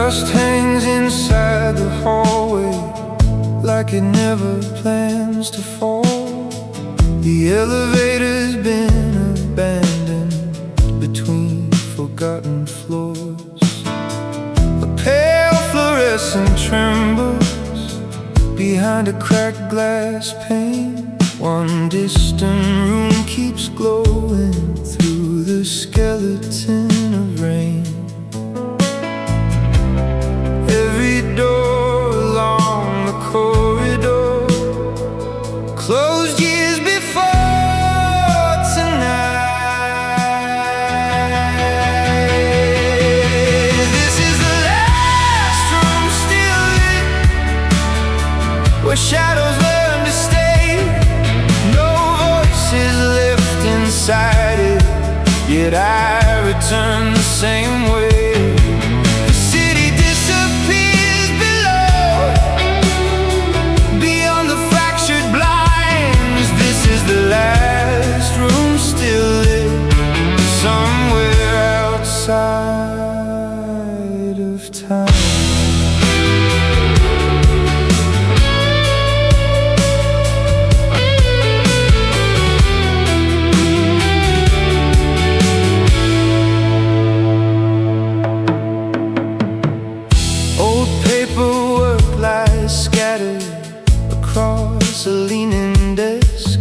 Dust hangs inside the hallway like it never plans to fall. The elevator's been abandoned between forgotten floors. A pale fluorescent trembles behind a cracked glass pane. One distant room keeps glowing through the skeleton of rain. Every door along the corridor closed years before tonight. This is the last room still lit, where shadows learn to stay. No voices left inside it, yet I return the same way. Outside of time. Old paperwork lies scattered across a leaning desk.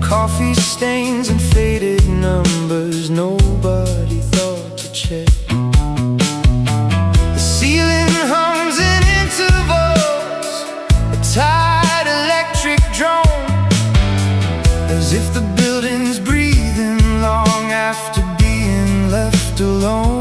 Coffee stains and faded numbers nobody thought to check. The ceiling hums in intervals, a tired electric drone, as if the building's breathing long after being left alone.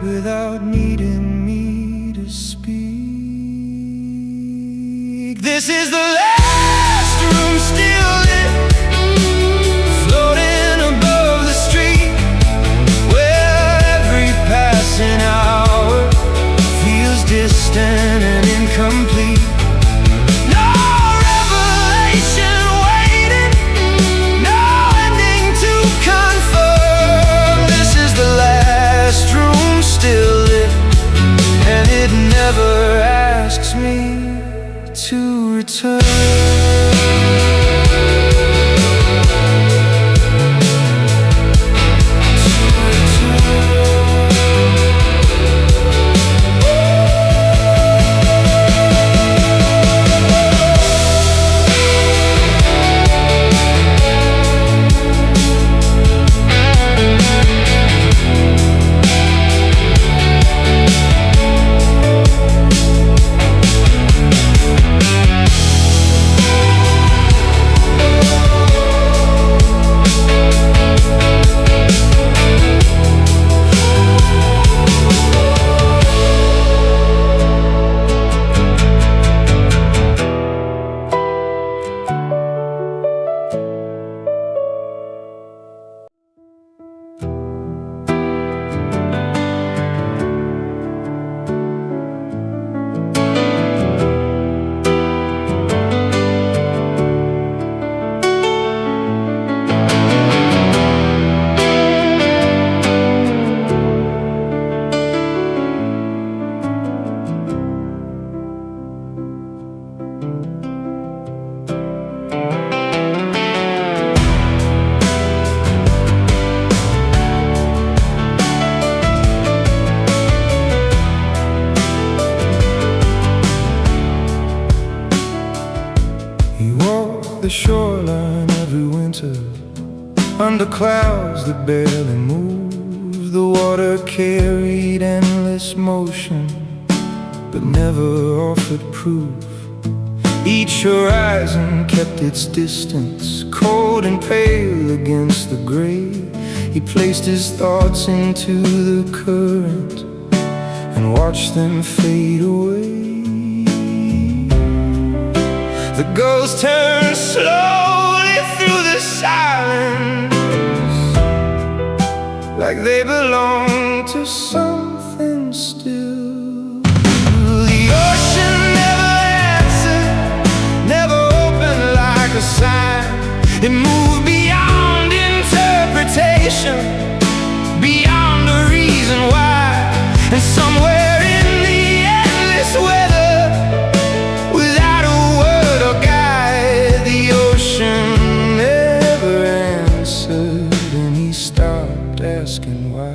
Without needing me to speak. This is the last room still lit, floating above the street, where every passing hour feels distant and incomplete. No revelation waiting, no ending to confirm. This is the last room still lit, and it never asks me to return. the shoreline every winter, under clouds that barely move. The water carried endless motion, but never offered proof. Each horizon kept its distance, cold and pale against the gray. He placed his thoughts into the current and watched them fade away. The ghosts turned slowly through the silence, like they belonged to something still. The ocean never answered, never opened like a sign. It moved beyond interpretation, beyond the reason why. And somewhere in the endless weather, without a word or guide, the ocean never answered, and he stopped asking why.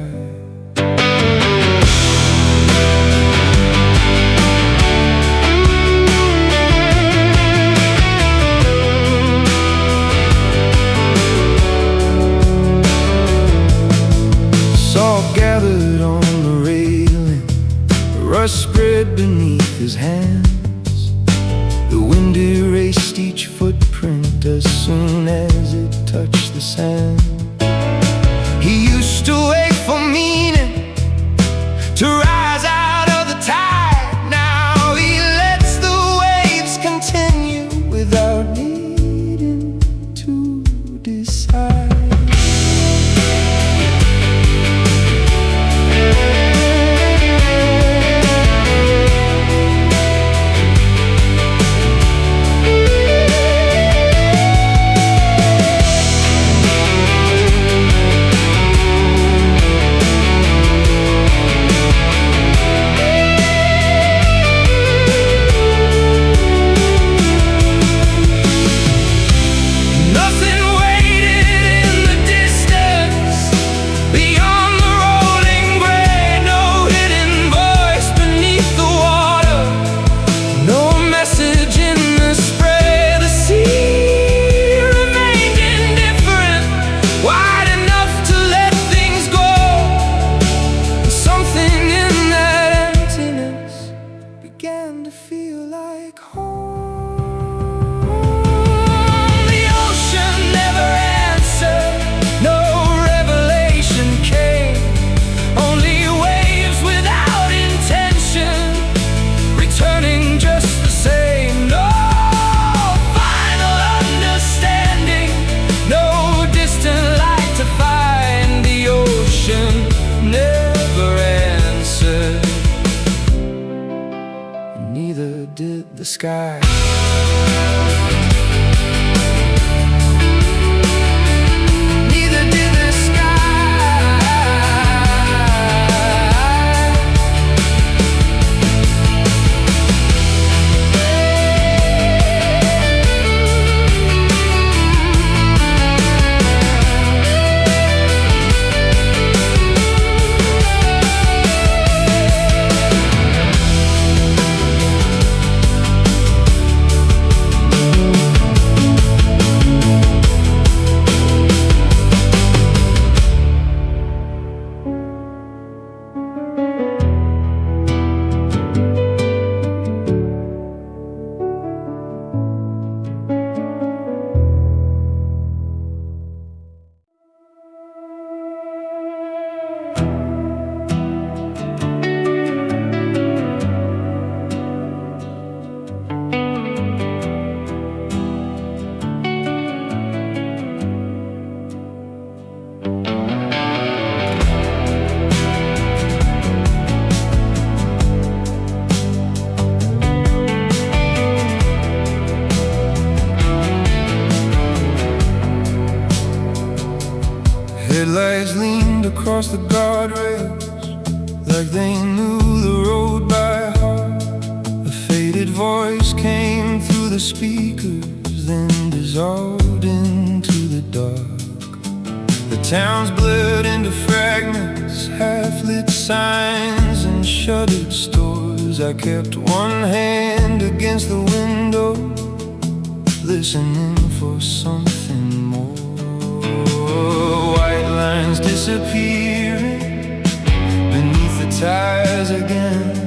Salt gathered on the railing, rust spread beneath his hands. The wind erased each footprint as soon as it touched the sand. He used to wait for meaning to rise out of the tide. Now he lets the waves continue without needing to decide. The sky. Neither did the Headlights leaned across the guardrails like they knew the road by heart. A faded voice came through the speakers, then dissolved into the dark. The town's blurred into fragments, half-lit signs and shuttered stores. I kept one hand against the window, listening for something more. White lines disappearing beneath the tires again.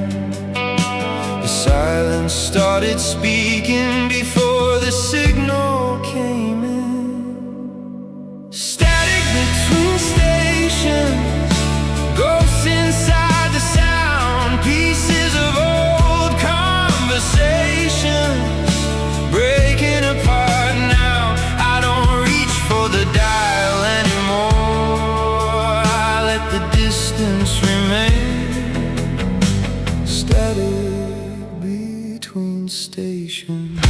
The silence started speaking before the signal came in. Static between stations, ghosts inside the sound, pieces of old conversations breaking apart now. I don't reach for the dial anymore. I let the distance remain. Static between stations.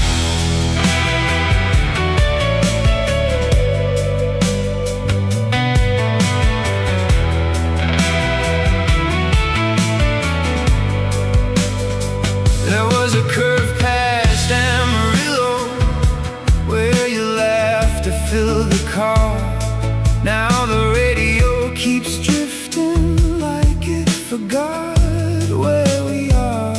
There was a curve past Amarillo where you laughed to fill the car. Now the radio keeps drifting like it forgot where we are.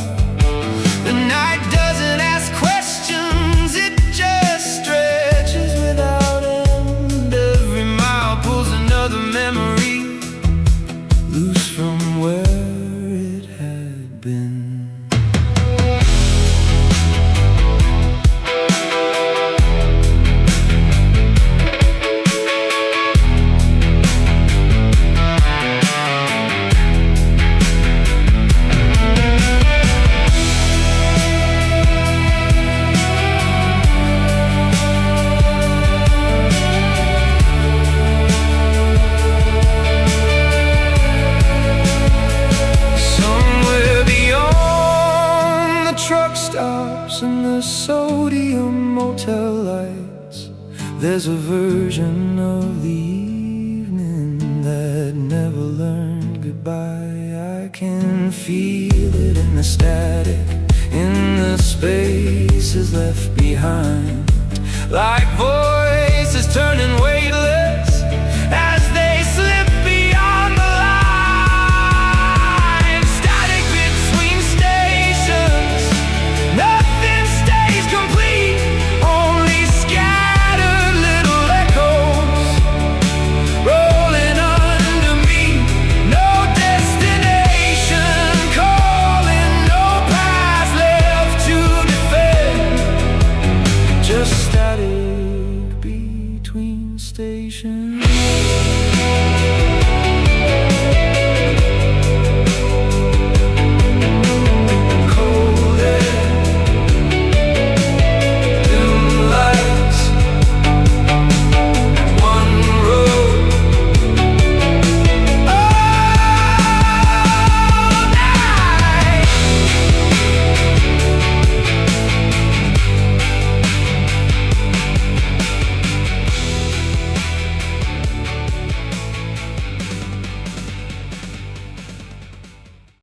The night doesn't ask questions, it just stretches without end. Every mile pulls another memory loose from where it had been. And the sodium motel lights, there's a version of the evening that never learned goodbye. I can feel it in the static, in the spaces left behind, like voices turning weightless